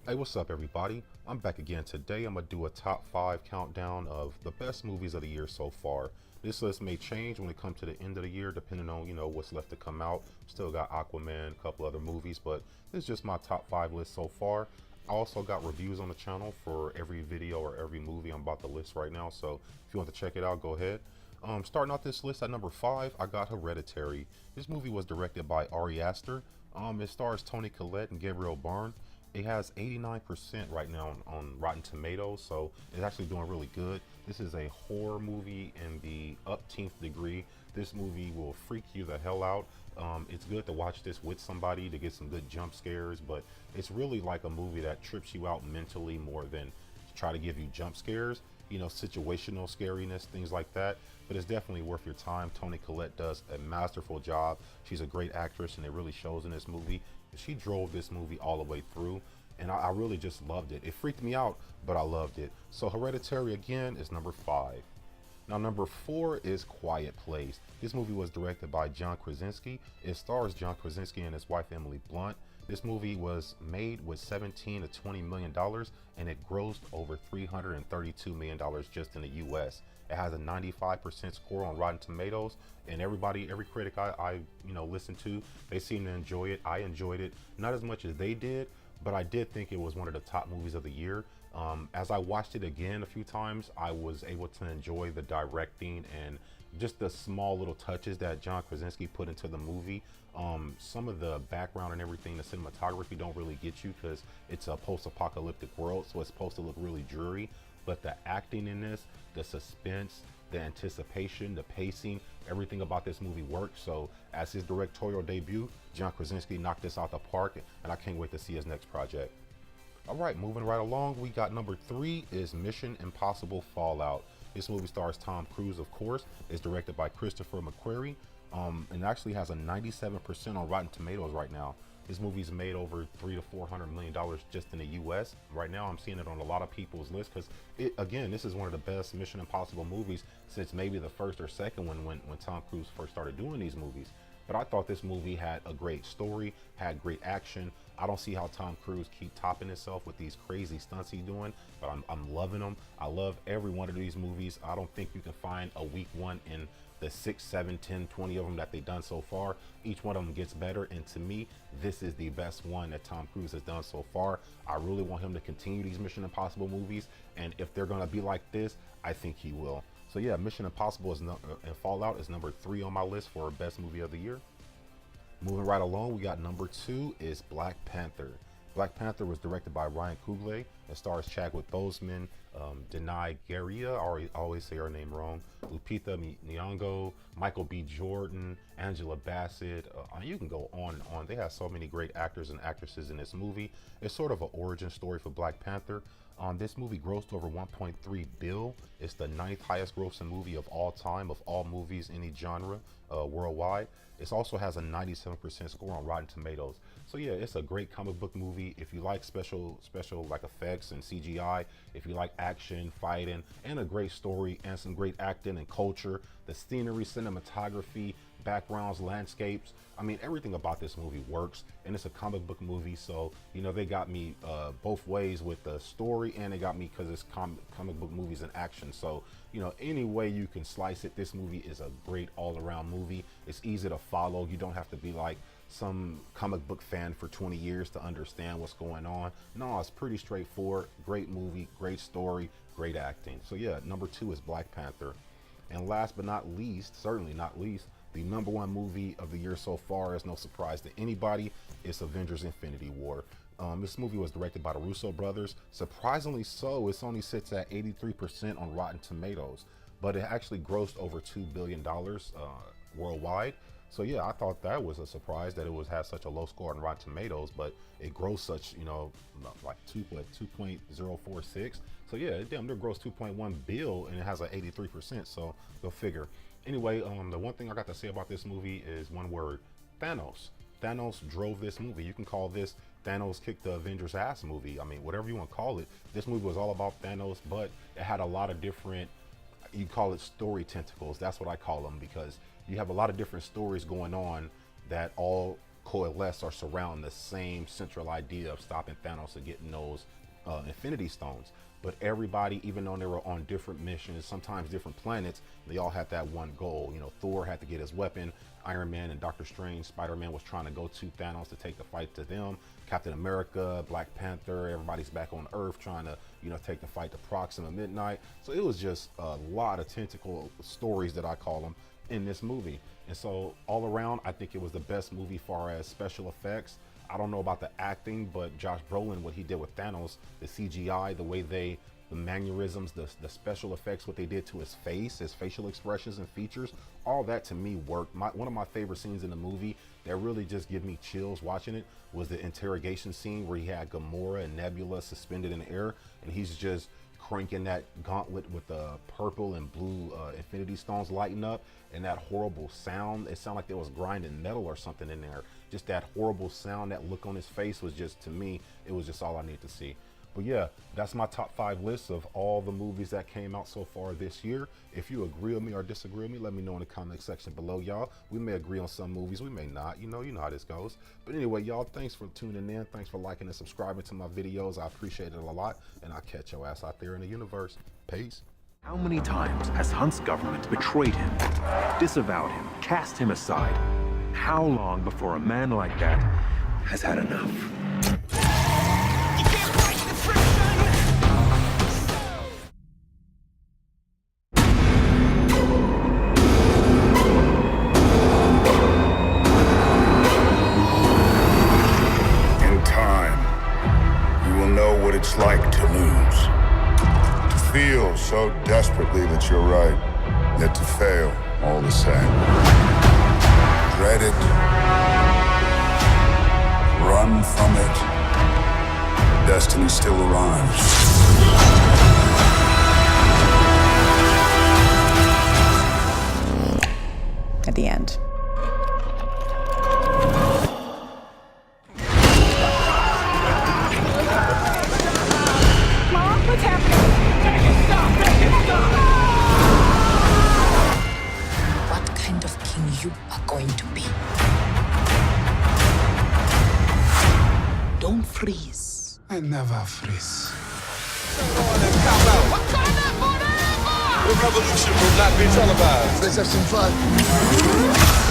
Hey, what's up, everybody? I'm back again. Today, I'm gonna do a top 5 countdown of the best movies of the year so far. This list may change when it comes to the end of the year, depending on what's left to come out. Still got Aquaman, a couple other movies, but this is just my top 5 list so far. I also got reviews on the channel for every video or every movie I'm about to list right now. So if you want to check it out, go ahead. Starting out this list at number 5, I got Hereditary. This movie was directed by Ari Aster. It stars Toni Collette and Gabriel Byrne. It has 89% right now on Rotten Tomatoes, so it's actually doing really good. This is a horror movie in the upteenth degree. This movie will freak you the hell out. It's good to watch this with somebody to get some good jump scares, but it's really like a movie that trips you out mentally more than try to give you jump scares. Situational scariness, things like that. But it's definitely worth your time. Toni Collette does a masterful job. She's a great actress, and it really shows in this movie. She drove this movie all the way through, and I really just loved it. It freaked me out, but I loved it. So Hereditary again is number 5. Now, number 4 is Quiet Place. This movie was directed by John Krasinski. It stars John Krasinski and his wife Emily Blunt. This movie was made with 17 to 20 million dollars, and it grossed over 332 million dollars just in the U.S. It has a 95% score on Rotten Tomatoes, and every critic I listened to, they seem to enjoy it. I enjoyed it, not as much as they did, but I did think it was one of the top movies of the year. As I watched it again a few times, I was able to enjoy the directing and just the small little touches that John Krasinski put into the movie. Some of the background and everything, the cinematography don't really get you because it's a post-apocalyptic world, so it's supposed to look really dreary. But the acting in this, the suspense, the anticipation, the pacing, everything about this movie works. So as his directorial debut, John Krasinski knocked this out the park, and I can't wait to see his next project. All right, moving right along, we got number 3 is Mission Impossible Fallout. This movie stars Tom Cruise, of course. It's directed by Christopher McQuarrie, and actually has a 97% on Rotten Tomatoes right now. This movie's made over $300 to $400 million just in the U.S. Right now, I'm seeing it on a lot of people's lists because, again, this is one of the best Mission Impossible movies since maybe the first or second one when Tom Cruise first started doing these movies. But I thought this movie had a great story, had great action. I don't see how Tom Cruise keep topping himself with these crazy stunts he's doing, but I'm loving them. I love every one of these movies. I don't think you can find a weak one in the 6, 7, 10, 20 of them that they've done so far. Each one of them gets better, and to me, this is the best one that Tom Cruise has done so far. I really want him to continue these Mission Impossible movies, and if they're gonna be like this, I think he will. So yeah, Mission Impossible and Fallout is number 3 on my list for best movie of the year. Moving right along, we got number 2 is Black Panther. Black Panther was directed by Ryan Coogler and stars Chadwick Boseman, Denai Guerrilla, I always say her name wrong, Lupita Nyong'o, Michael B. Jordan, Angela Bassett. You can go on and on. They have so many great actors and actresses in this movie. It's sort of an origin story for Black Panther. This movie grossed over 1.3 billion. It's the 9th highest grossing movie of all time, of all movies, any genre, worldwide. It also has a 97% score on Rotten Tomatoes. So yeah, it's a great comic book movie. If you like special like effects and CGI, if you like action, fighting, and a great story and some great acting and culture, the scenery, cinematography, backgrounds, landscapes. I mean, everything about this movie works, and it's a comic book movie, so they got me both ways with the story, and they got me because it's comic book movies and action. So any way you can slice it, this movie is a great all-around movie. It's easy to follow. You don't have to be like some comic book fan for 20 years to understand what's going on. No, it's pretty straightforward. Great movie, great story, great acting. So yeah, number 2 is Black Panther. And last but not least, certainly not least, the number 1 movie of the year so far, is no surprise to anybody, it's Avengers Infinity War. This movie was directed by the Russo brothers. Surprisingly so, it only sits at 83% on Rotten Tomatoes, but it actually grossed over $2 billion worldwide. So yeah, I thought that was a surprise that it had such a low score on Rotten Tomatoes, but it grossed such, like 2.046. So yeah, damn, they grossed 2.1 bill and it has an 83%. So go figure. Anyway, the one thing I got to say about this movie is one word: Thanos. Thanos drove this movie. You can call this Thanos kicked the Avengers ass movie. I mean, whatever you want to call it. This movie was all about Thanos, but it had a lot of different, you call it story tentacles. That's what I call them, because you have a lot of different stories going on that all coalesce or surround the same central idea of stopping Thanos and getting those Infinity Stones. But everybody, even though they were on different missions, sometimes different planets, they all had that one goal. You know, Thor had to get his weapon. Iron Man and Doctor Strange, Spider-Man was trying to go to Thanos to take the fight to them. Captain America, Black Panther, everybody's back on Earth trying to, you know, take the fight to Proxima Midnight. So it was just a lot of tentacle stories, that I call them, in this movie. And so all around, I think it was the best movie far as special effects. I don't know about the acting, but Josh Brolin, what he did with Thanos, the CGI, the way the mannerisms, the special effects, what they did to his face, his facial expressions and features, all that to me worked. One of my favorite scenes in the movie that really just give me chills watching it was the interrogation scene where he had Gamora and Nebula suspended in the air, and he's just cranking that gauntlet with the purple and blue Infinity Stones lighting up, and that horrible sound. It sounded like they was grinding metal or something in there. Just that horrible sound, that look on his face was just, to me, it was just all I need to see. But yeah, that's my top 5 list of all the movies that came out so far this year. If you agree with me or disagree with me, let me know in the comment section below, y'all. We may agree on some movies, we may not. You know how this goes. But anyway, y'all, thanks for tuning in. Thanks for liking and subscribing to my videos. I appreciate it a lot, and I'll catch your ass out there in the universe. Peace. How many times has Hunt's government betrayed him, disavowed him, cast him aside? How long before a man like that has had enough? In time, you will know what it's like to lose. To feel so desperately that you're right, yet to fail all the same. Dread it, run from it, destiny still arrives. At the end. Mom, what's happening? Make it stop! Make it stop! What kind of king you are going to be? Don't freeze. I never freeze. The revolution will not be televised. Let's have some fun.